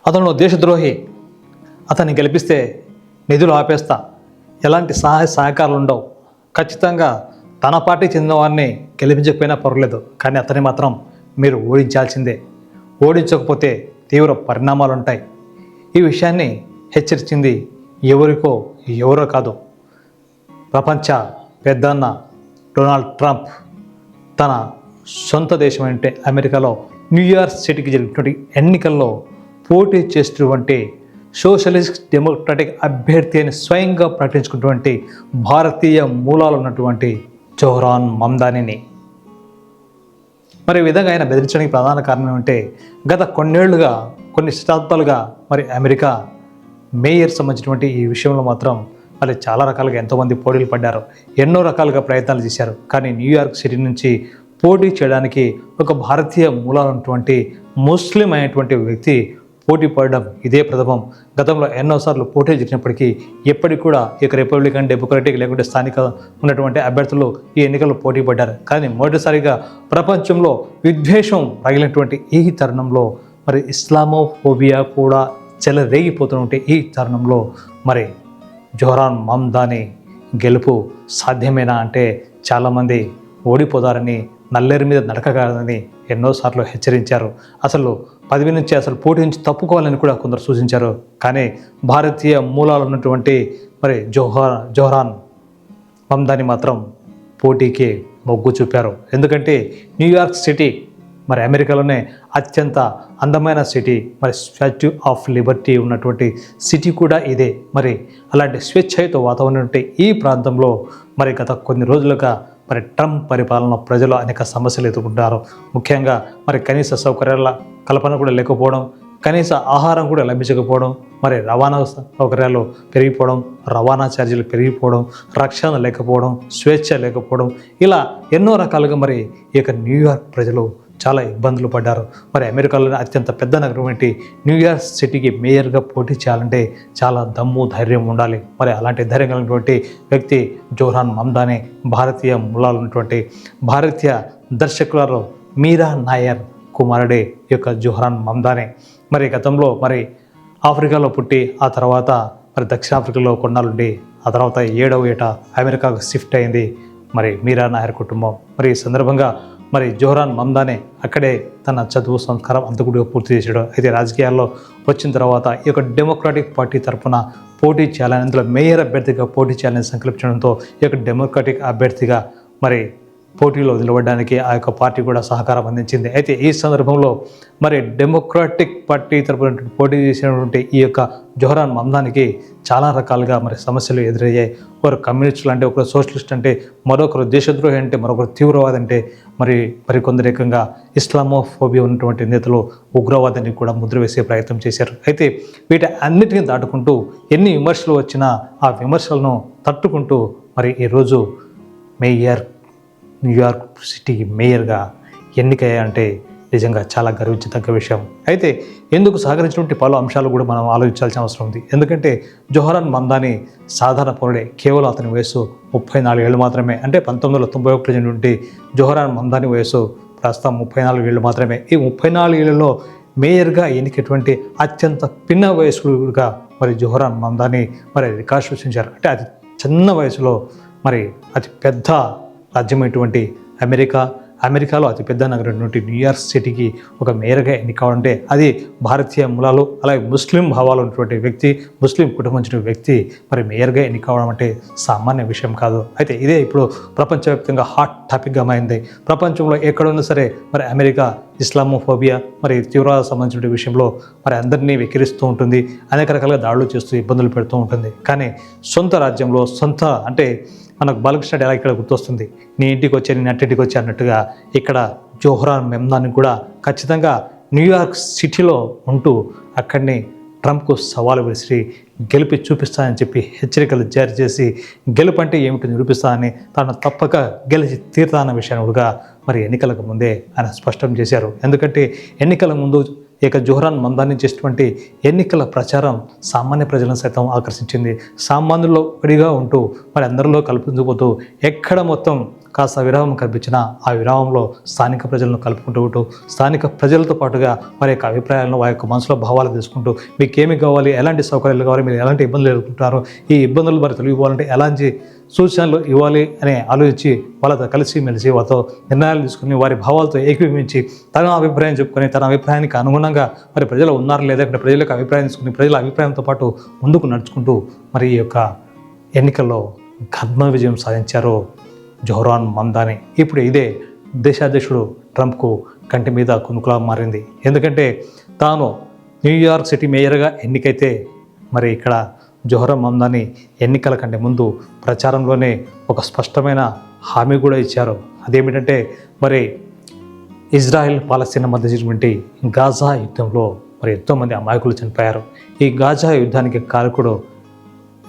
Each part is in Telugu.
అతను దేశద్రోహి, అతన్ని గెలిపిస్తే నిధులు ఆపేస్తా, ఎలాంటి సహాయ సహకారాలు ఉండవు, ఖచ్చితంగా తన పార్టీ చెందిన వారిని గెలిపించకపోయినా పర్వాలేదు, కానీ అతన్ని మాత్రం మీరు ఓడించాల్సిందే, ఓడించకపోతే తీవ్ర పరిణామాలు ఉంటాయి. ఈ విషయాన్ని హెచ్చరించింది ఎవరో కాదు, ప్రపంచ పెద్దన్న డొనాల్డ్ ట్రంప్. తన సొంత దేశం అంటే అమెరికాలో న్యూయార్క్ సిటీకి జరిగినటువంటి ఎన్నికల్లో పోటీ చేసినటువంటి సోషలిస్ట్ డెమోక్రటిక్ అభ్యర్థి అని స్వయంగా ప్రకటించుకున్నటువంటి భారతీయ మూలాలు ఉన్నటువంటి జోహ్రాన్ మమ్దానీని మరి ఈ విధంగా ఆయన బెదిరించడానికి ప్రధాన కారణం ఏమంటే, గత కొన్ని శతాబ్దాలుగా మరి అమెరికా మేయర్ సంబంధించినటువంటి ఈ విషయంలో మాత్రం మరి చాలా రకాలుగా ఎంతోమంది పోటీలు పడ్డారు, ఎన్నో రకాలుగా ప్రయత్నాలు చేశారు. కానీ న్యూయార్క్ సిటీ నుంచి పోటీ చేయడానికి ఒక భారతీయ మూలాలైనటువంటి ముస్లిం అయినటువంటి వ్యక్తి పోటీ పడడం ఇదే ప్రథమం. గతంలో ఎన్నోసార్లు పోటీలు చేసినప్పటికీ ఎప్పటికి కూడా ఇక రిపబ్లికన్, డెమోక్రటిక్ లేకుంటే స్థానిక ఉన్నటువంటి అభ్యర్థులు ఈ ఎన్నికల్లో పోటీ పడ్డారు. కానీ మొదటిసారిగా ప్రపంచంలో విద్వేషం రగిలినటువంటి ఈ తరుణంలో మరి ఇస్లామోఫోబియా కూడా చెలరేగిపోతున్నటువంటి ఈ తరుణంలో మరి జోహ్రాన్ మమ్దానీ గెలుపు సాధ్యమేనా అంటే చాలామంది ఓడిపోతారని, నల్లేరు మీద నడకగాలని ఎన్నోసార్లు హెచ్చరించారు. అసలు పదవి నుంచి అసలు పోటీ నుంచి తప్పుకోవాలని కూడా కొందరు సూచించారు. కానీ భారతీయ మూలాలు ఉన్నటువంటి మరి జోహ్రాన్ మమ్దానీ మాత్రం పోటీకి మొగ్గు చూపారు. ఎందుకంటే న్యూయార్క్ సిటీ మరి అమెరికాలోనే అత్యంత అందమైన సిటీ, మరి స్టాచ్యూ ఆఫ్ లిబర్టీ ఉన్నటువంటి సిటీ కూడా ఇదే. మరి అలాంటి స్వేచ్ఛాయుత వాతావరణం ఉంటే ఈ ప్రాంతంలో మరి గత కొన్ని రోజులుగా మరి ట్రంప్ పరిపాలన ప్రజలు అనేక సమస్యలు ఎదుర్కొంటారు. ముఖ్యంగా మరి కనీస సౌకర్యాల కల్పన కూడా లేకపోవడం, కనీస ఆహారం కూడా లభించకపోవడం, మరి రవాణా సౌకర్యాలు పెరిగిపోవడం, రవాణా ఛార్జీలు పెరిగిపోవడం, రక్షణ లేకపోవడం, స్వేచ్ఛ లేకపోవడం, ఇలా ఎన్నో రకాలుగా మరి ఈ యొక్క న్యూయార్క్ ప్రజలు చాలా ఇబ్బందులు పడ్డారు. మరి అమెరికాలోని అత్యంత పెద్ద నగరం ఏంటి, న్యూయార్క్ సిటీకి మేయర్గా పోటీ చేయాలంటే చాలా దమ్ము ధైర్యం ఉండాలి. మరి అలాంటి ధైర్యం కలిగినటువంటి వ్యక్తి జోహ్రాన్ మమ్దానీ, భారతీయ మూలాలు ఉన్నటువంటి భారతీయ దర్శకులలో మీరా నాయర్ కుమారుడే ఈ యొక్క జోహ్రాన్ మమ్దానీ. మరి గతంలో మరి ఆఫ్రికాలో పుట్టి ఆ తర్వాత మరి దక్షిణాఫ్రికాలో కొన్నాళ్ళుండి ఆ తర్వాత 7వ ఏట అమెరికాకు షిఫ్ట్ అయింది మరి మీరా నాయర్ కుటుంబం. మరి ఈ సందర్భంగా మరి జోహ్రాన్ మమ్దానీ అక్కడే తన చదువు సంస్కారం అంతకుడిగా పూర్తి చేశాడు. అయితే రాజకీయాల్లో వచ్చిన తర్వాత ఈ యొక్క డెమోక్రాటిక్ పార్టీ తరఫున పోటీ చేయాలని, అందులో మేయర్ అభ్యర్థిగా పోటీ చేయాలని సంకల్పించడంతో ఈ యొక్క డెమోక్రాటిక్ అభ్యర్థిగా మరి పోటీలో నిలబడడానికి ఆ యొక్క పార్టీ కూడా సహకారం అందించింది. అయితే ఈ సందర్భంలో మరి డెమోక్రాటిక్ పార్టీ తరపున పోటీ చేసినటువంటి ఈ యొక్క జోహ్రాన్ మమ్దానీకి చాలా రకాలుగా మరి సమస్యలు ఎదురయ్యాయి. ఒకరు కమ్యూనిస్టులు అంటే, ఒకరు సోషలిస్ట్ అంటే, మరొకరు దేశద్రోహి అంటే, మరొకరు తీవ్రవాది అంటే, మరి కొందరు ఏకంగా ఇస్లామోఫోబియా ఉన్నటువంటి నేతలు ఉగ్రవాదాన్ని కూడా ముద్ర వేసే ప్రయత్నం చేశారు. అయితే వీటి అన్నిటిని దాటుకుంటూ ఎన్ని విమర్శలు వచ్చినా ఆ విమర్శలను తట్టుకుంటూ మరి ఈరోజు న్యూయార్క్ సిటీకి మేయర్గా ఎన్నికయ్యాయంటే నిజంగా చాలా గర్వించదగ్గ విషయం. అయితే ఎందుకు సహకరించినటువంటి పలు అంశాలు కూడా మనం ఆలోచించాల్సిన అవసరం ఉంది. ఎందుకంటే జోహ్రాన్ మమ్దానీ సాధారణ పౌరుడే, కేవలం అతని వయసు 34 ఏళ్ళు మాత్రమే. అంటే 1991 జరిగినటువంటి జోహ్రాన్ మమ్దానీ వయసు ప్రస్తుతం 34 ఏళ్ళు మాత్రమే. ఈ 34 ఏళ్లలో మేయర్గా ఎన్నికటువంటి అత్యంత పిన్న వయస్కుడుగా మరి జోహ్రాన్ మమ్దానీ మరి రికార్డు సృష్టించారు. అంటే అతి చిన్న వయసులో మరి అతి పెద్ద రాజ్యమైనటువంటి అమెరికాలో అతిపెద్ద నగరమైనటువంటి న్యూయార్క్ సిటీకి ఒక మేయర్గా ఎన్నికవాలంటే అది భారతీయ మూలాలు అలాగే ముస్లిం భావాలు ఉన్నటువంటి వ్యక్తి, ముస్లిం కుటుంబం చెందిన వ్యక్తి మరి మేయర్గా ఎన్నికవడం అంటే సామాన్య విషయం కాదు. అయితే ఇదే ఇప్పుడు ప్రపంచవ్యాప్తంగా హాట్ టాపిక్గా మారింది. ప్రపంచంలో ఎక్కడున్నా సరే మరి అమెరికా ఇస్లామోఫోబియా మరి తీవ్రవాద సంబంధించిన విషయంలో మరి అందరినీ వెక్కిరిస్తూ ఉంటుంది, అనేక రకాలుగా దాడులు చేస్తూ ఇబ్బందులు పెడుతూ ఉంటుంది. కానీ సొంత రాజ్యంలో అంటే మనకు బాలకృష్ణ ఎలా ఇక్కడ గుర్తొస్తుంది, నీ ఇంటికి వచ్చే నీ అట్టింటికి వచ్చే అన్నట్టుగా ఇక్కడ జోహ్రాన్ మమ్దానీ కూడా ఖచ్చితంగా న్యూయార్క్ సిటీలో ఉంటూ అక్కడిని ట్రంప్కు సవాలు విసిరి గెలిపి చూపిస్తానని చెప్పి హెచ్చరికలు జారీ చేసి గెలుపు అంటే ఏమిటో నిరూపిస్తానని, తాను తప్పక గెలిచి తీరుతానన్న విషయాన్ని కూడా మరి ఎన్నికలకు ముందే ఆయన స్పష్టం చేశారు. ఎందుకంటే ఎన్నికల ముందు ఇక జోహరాన్ మమ్దాని చేసినటువంటి ఎన్నికల ప్రచారం సామాన్య ప్రజలను సైతం ఆకర్షించింది. సామాన్యుల్లో ఒకడిగా ఉంటూ మరి అందరిలో కల్పించబోతూ ఎక్కడ మొత్తం కాస్త విరామం కల్పించిన ఆ విరామంలో స్థానిక ప్రజలను కలుపుకుంటూ ఉంటూ స్థానిక ప్రజలతో పాటుగా వారి యొక్క అభిప్రాయాలను వారి యొక్క మనసులో భావాలు తీసుకుంటూ మీకేమి కావాలి, ఎలాంటి సౌకర్యాలు కావాలి, మీరు ఎలాంటి ఇబ్బందులు ఎదుర్కొంటున్నారు, ఈ ఇబ్బందులు మరి తొలగిపోవాలంటే ఎలాంటి సూచనలు ఇవ్వాలి అని ఆలోచించి వాళ్ళతో కలిసి మెలిసి వాళ్ళతో నిర్ణయాలు తీసుకుని వారి భావాలతో ఏకీభవించి తన అభిప్రాయం చెప్పుకొని తన అభిప్రాయానికి అనుగుణంగా మరి ప్రజలు ఉన్నారు లేదా ఇక్కడ ప్రజలకు అభిప్రాయం తీసుకుని ప్రజల అభిప్రాయంతో పాటు ముందుకు నడుచుకుంటూ మరి ఈ యొక్క ఎన్నికల్లో ఘన విజయం సాధించారు జోహరాన్ మమ్దాని. ఇప్పుడు ఇదే దేశాధ్యక్షుడు ట్రంప్కు కంటి మీద కునుకులా మారింది. ఎందుకంటే తాను న్యూయార్క్ సిటీ మేయర్గా ఎన్నికైతే మరి ఇక్కడ జోహరాన్ మమ్దాని ఎన్నికల కంటే ముందు ప్రచారంలోనే ఒక స్పష్టమైన హామీ కూడా ఇచ్చారు. అదేమిటంటే మరి ఇజ్రాయెల్ పాలస్తీనా మధ్య జరిగినటువంటి గాజా యుద్ధంలో మరి ఎంతోమంది అమాయకులు చనిపోయారు. ఈ గాజా యుద్ధానికి కారకుడు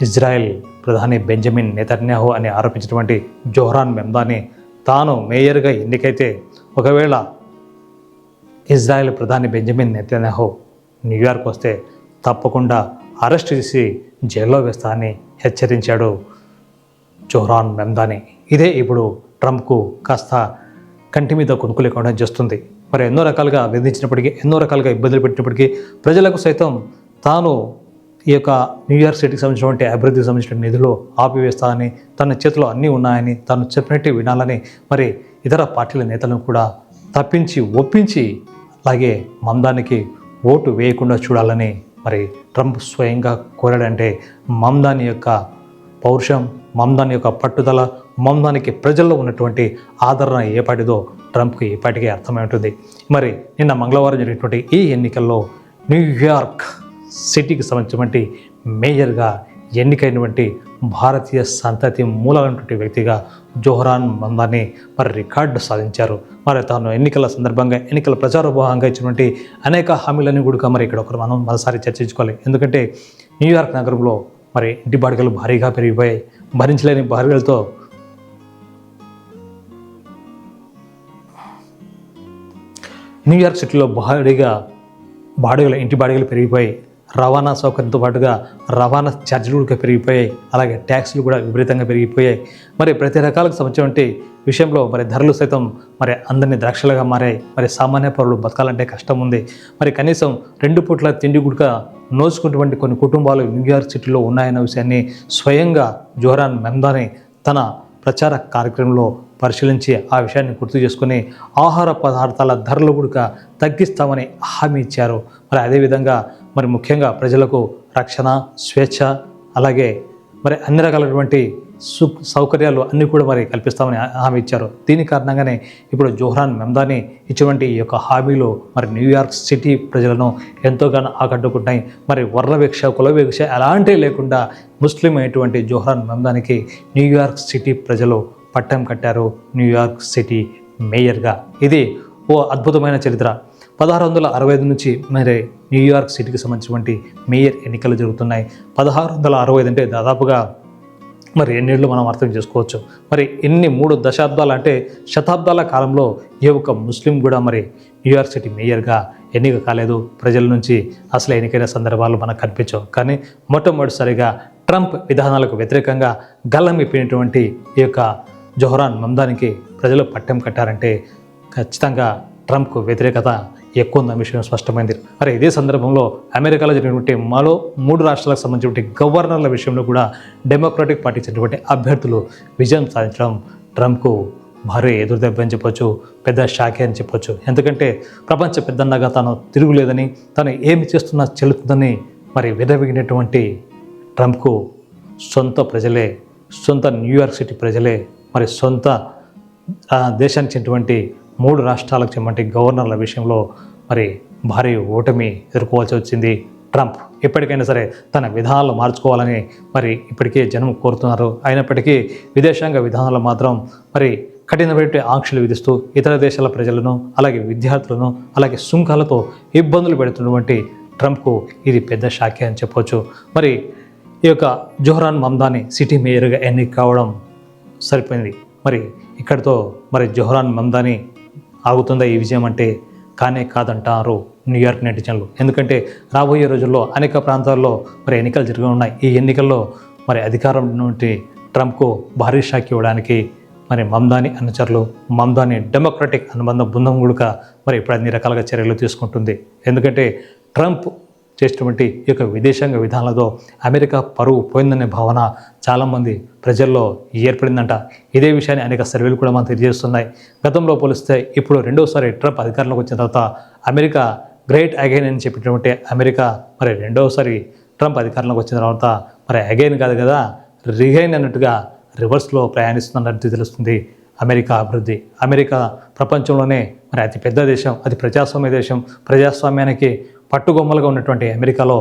ఇజ్రాయెల్ ప్రధాని బెంజమిన్ నెతన్యాహు అని ఆరోపించినటువంటి జోహరాన్ మమ్దాని తాను మేయర్గా ఎన్నికైతే ఒకవేళ ఇజ్రాయెల్ ప్రధాని బెంజమిన్ నెతన్యాహు న్యూయార్క్ వస్తే తప్పకుండా అరెస్ట్ చేసి జైల్లో వేస్తానని హెచ్చరించాడు జోహరాన్ మమ్దాని. ఇదే ఇప్పుడు ట్రంప్కు కాస్త కంటి మీద కొనుక్కు లేకుండా చేస్తుంది. మరి ఎన్నో రకాలుగా వేధించినప్పటికీ ఎన్నో రకాలుగా ఇబ్బందులు పెట్టినప్పటికీ ప్రజలకు సైతం తాను ఈ యొక్క న్యూయార్క్ సిటీకి సంబంధించినటువంటి అభివృద్ధికి సంబంధించిన నిధులు ఆపివేస్తానని, తన చేతిలో అన్నీ ఉన్నాయని, తాను చెప్పినట్టు వినాలని మరి ఇతర పార్టీల నేతలను కూడా తప్పించి ఒప్పించి అలాగే మమ్దానికి ఓటు వేయకుండా చూడాలని మరి ట్రంప్ స్వయంగా కోరాడంటే మమ్దాని యొక్క పౌరుషం, మమ్దాని యొక్క పట్టుదల, మమ్దానికి ప్రజల్లో ఉన్నటువంటి ఆదరణ ఏపాటిదో ట్రంప్కి ఏపాటికే అర్థమై ఉంటుంది. మరి నిన్న మంగళవారం జరిగినటువంటి ఈ ఎన్నికల్లో న్యూయార్క్ సిటీకి సంబంధించినటువంటి మేయర్గా ఎన్నికైనటువంటి భారతీయ సంతతి మూలమైనటువంటి వ్యక్తిగా జోహరాన్ మమ్దాని మరి రికార్డు సాధించారు. మరి తాను ఎన్నికల సందర్భంగా ఎన్నికల ప్రచార భాగంగా ఇచ్చినటువంటి అనేక హామీలన్నీ కూడా మరి ఇక్కడ మనం మరోసారి చర్చించుకోవాలి. ఎందుకంటే న్యూయార్క్ నగరంలో మరి ఇంటి బాడిగలు భారీగా పెరిగిపోయాయి. భరించలేని బాడిగలతో న్యూయార్క్ సిటీలో బాడిగలు ఇంటి బాడిగలు పెరిగిపోయాయి. రవాణా సౌకర్యంతో పాటుగా రవాణా ఛార్జీలు కూడా పెరిగిపోయాయి. అలాగే ట్యాక్స్లు కూడా విపరీతంగా పెరిగిపోయాయి. మరి ప్రతి రకాలకు సంబంధించిన విషయంలో మరి ధరలు సైతం మరి అందరినీ ద్రాక్షలుగా మారాయి. మరి సామాన్య పౌరులు బతకాలంటే కష్టం ఉంది. మరి కనీసం 2 పూట్ల తిండి గుడక నోచుకున్నటువంటి కొన్ని కుటుంబాలు న్యూయార్క్ సిటీలో ఉన్నాయన్న విషయాన్ని స్వయంగా జోహరాన్ మమ్దాని తన ప్రచార కార్యక్రమంలో పరిశీలించి ఆ విషయాన్ని గుర్తు చేసుకుని ఆహార పదార్థాల ధరలు కూడా తగ్గిస్తామని హామీ ఇచ్చారు. మరి అదేవిధంగా మరి ముఖ్యంగా ప్రజలకు రక్షణ, స్వేచ్ఛ అలాగే మరి అన్ని రకాలైనటువంటి సౌకర్యాలు అన్నీ కూడా మరి కల్పిస్తామని హామీ ఇచ్చారు. దీని కారణంగానే ఇప్పుడు జోహరాన్ మమ్దాని ఇచ్చినటువంటి ఈ యొక్క హామీలు మరి న్యూయార్క్ సిటీ ప్రజలను ఎంతోగానో ఆకట్టుకుంటాయి. మరి వర్ణవివక్ష, కులవివక్ష అలాంటివి లేకుండా ముస్లిం అయినటువంటి జోహరాన్ మమ్దానికి న్యూయార్క్ సిటీ ప్రజలు పట్టం కట్టారు న్యూయార్క్ సిటీ మేయర్గా. ఇది ఓ అద్భుతమైన చరిత్ర. 1665 నుంచి మరి న్యూయార్క్ సిటీకి సంబంధించినటువంటి మేయర్ ఎన్నికలు జరుగుతున్నాయి. 1665 అంటే దాదాపుగా మరి ఎన్నేళ్ళు మనం అర్థం చేసుకోవచ్చు. మరి ఎన్ని 3 దశాబ్దాలు అంటే శతాబ్దాల కాలంలో ఏ ఒక్క ముస్లిం కూడా మరి న్యూయార్క్ సిటీ మేయర్గా ఎన్నిక కాలేదు. ప్రజల నుంచి అసలు ఎన్నికైన సందర్భాలు మనకు కనిపించవు. కానీ మొట్టమొదటిసారిగా ట్రంప్ విధానాలకు వ్యతిరేకంగా గల్లం ఇప్పినటువంటి ఈ యొక్క జోహరాన్ మమ్దానికి ప్రజలు పట్టం కట్టారంటే ఖచ్చితంగా ట్రంప్కు వ్యతిరేకత ఎక్కువ ఉన్న విషయం స్పష్టమైంది. మరి ఇదే సందర్భంలో అమెరికాలో జరిగినటువంటి మరో 3 రాష్ట్రాలకు సంబంధించినటువంటి గవర్నర్ల విషయంలో కూడా డెమోక్రాటిక్ పార్టీ చెందినటువంటి అభ్యర్థులు విజయం సాధించడం ట్రంప్కు భారీ ఎదురుదెబ్బ అని చెప్పొచ్చు, పెద్ద షాకే అని చెప్పొచ్చు. ఎందుకంటే ప్రపంచ పెద్దన్నగా తాను తిరుగులేదని, తాను ఏమి చేస్తున్నా చెల్లుతుందని మరి విరవిగినటువంటి ట్రంప్కు సొంత ప్రజలే, సొంత న్యూయార్క్ సిటీ ప్రజలే మరి సొంత దేశానికి చెందినటువంటి 3 రాష్ట్రాలకు చెందినటువంటి గవర్నర్ల విషయంలో మరి భారీ ఓటమి ఎదుర్కోవాల్సి వచ్చింది ట్రంప్. ఎప్పటికైనా సరే తన విధానాలు మార్చుకోవాలని మరి ఇప్పటికే జనం కోరుతున్నారు. అయినప్పటికీ విదేశాంగ విధానాలు మాత్రం మరి కఠినమైన ఆంక్షలు విధిస్తూ ఇతర దేశాల ప్రజలను అలాగే విద్యార్థులను అలాగే సుంకాలతో ఇబ్బందులు పెడుతున్నటువంటి ట్రంప్కు ఇది పెద్ద షాకే అని చెప్పొచ్చు. మరి ఈ యొక్క జోహరాన్ మమ్దాని సిటీ మేయర్గా ఎన్నిక కావడం సరిపోయింది. మరి ఇక్కడితో మరి జోహరాన్ మమ్దాని ఆగుతుందా ఈ విజయం అంటే కానే కాదంటారు న్యూయార్క్ నెటిజన్లు. ఎందుకంటే రాబోయే రోజుల్లో అనేక ప్రాంతాల్లో మరి ఎన్నికలు జరగనున్నాయి. ఈ ఎన్నికల్లో మరి అధికారం నుండి ట్రంప్కు భారీ షాక్ ఇవ్వడానికి మరి మమ్దాని అనుచరులు, మమ్దాని డెమోక్రటిక్ అనుబంధ బృందం కూడా మరి ఇప్పుడు అన్ని రకాలుగా చర్యలు తీసుకుంటుంది. ఎందుకంటే ట్రంప్ చేసినటువంటి ఈ యొక్క విదేశాంగ విధానాలతో అమెరికా పరువు పోయిందనే భావన చాలామంది ప్రజల్లో ఏర్పడిందంట. ఇదే విషయాన్ని అనేక సర్వేలు కూడా మనకు తెలియజేస్తున్నాయి. గతంలో పోలిస్తే ఇప్పుడు రెండోసారి ట్రంప్ అధికారంలోకి వచ్చిన తర్వాత అమెరికా గ్రేట్ అగైన్ అని చెప్పినటువంటి అమెరికా మరి రెండోసారి ట్రంప్ అధికారంలోకి వచ్చిన తర్వాత మరి అగైన్ కాదు కదా, రిగైన్ అన్నట్టుగా రివర్స్లో ప్రయాణిస్తున్నట్టు తెలుస్తుంది. అమెరికా అభివృద్ధి, అమెరికా ప్రపంచంలోనే మరి అతి పెద్ద దేశం, అది ప్రజాస్వామ్య దేశం. ప్రజాస్వామ్యానికి పట్టుగొమ్మలుగా ఉన్నటువంటి అమెరికాలో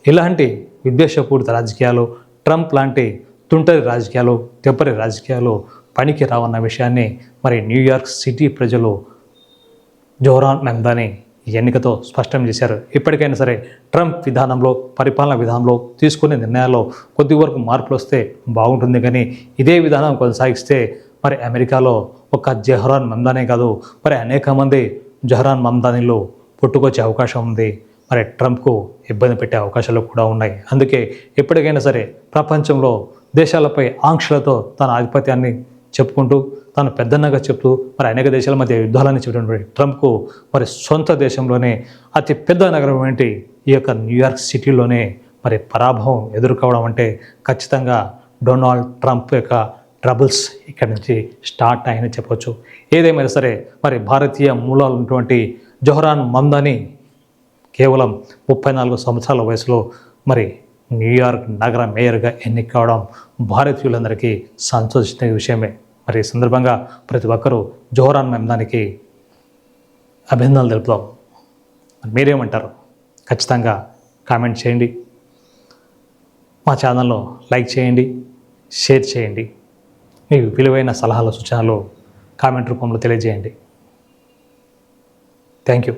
ఇలాంటి విద్వేషపూరిత రాజకీయాలు, ట్రంప్ లాంటి తుంటరి రాజకీయాలు, తెప్పరి రాజకీయాలు పనికి రావన్న విషయాన్ని మరి న్యూయార్క్ సిటీ ప్రజలు జోహ్రాన్ మమ్దాని ఎన్నికతో స్పష్టం చేశారు. ఇప్పటికైనా సరే ట్రంప్ విధానంలో, పరిపాలన విధానంలో తీసుకునే నిర్ణయాల్లో కొద్ది వరకు మార్పులు వస్తే బాగుంటుంది. కానీ ఇదే విధానం కొనసాగిస్తే మరి అమెరికాలో ఒక జోహ్రాన్ మమ్దానే కాదు, మరి అనేక మంది జోహ్రాన్ మమ్దానీలు పుట్టుకొచ్చే అవకాశం ఉంది. మరి ట్రంప్కు ఇబ్బంది పెట్టే అవకాశాలు కూడా ఉన్నాయి. అందుకే ఎప్పటికైనా సరే ప్రపంచంలో దేశాలపై ఆంక్షలతో తన ఆధిపత్యాన్ని చెప్పుకుంటూ, తను పెద్దన్నగా చెప్తూ మరి అనేక దేశాల మధ్య యుద్ధాలని చెప్పినటువంటి ట్రంప్కు మరి సొంత దేశంలోనే అతి పెద్ద నగరం ఏంటి ఈ యొక్క న్యూయార్క్ సిటీలోనే మరి పరాభవం ఎదుర్కోవడం అంటే ఖచ్చితంగా డొనాల్డ్ ట్రంప్ యొక్క ట్రబుల్స్ ఇక్కడి నుంచి స్టార్ట్ అయ్యని చెప్పవచ్చు. ఏదేమైనా సరే మరి భారతీయ మూలాలు ఉన్నటువంటి జోహ్రాన్ మమ్దాని కేవలం 34 సంవత్సరాల వయసులో మరి న్యూయార్క్ నగర మేయర్గా ఎన్నిక కావడం భారతీయులందరికీ సంతోషించే విషయమే. మరి ఈ సందర్భంగా ప్రతి ఒక్కరూ జోహ్రాన్ మమ్దానికి అభినందనలు తెలుపుదాం. మీరేమంటారు? ఖచ్చితంగా కామెంట్ చేయండి. మా ఛానల్ను లైక్ చేయండి, షేర్ చేయండి. మీ విలువైన సలహాలు, సూచనలు కామెంట్ రూపంలో తెలియజేయండి. Thank you.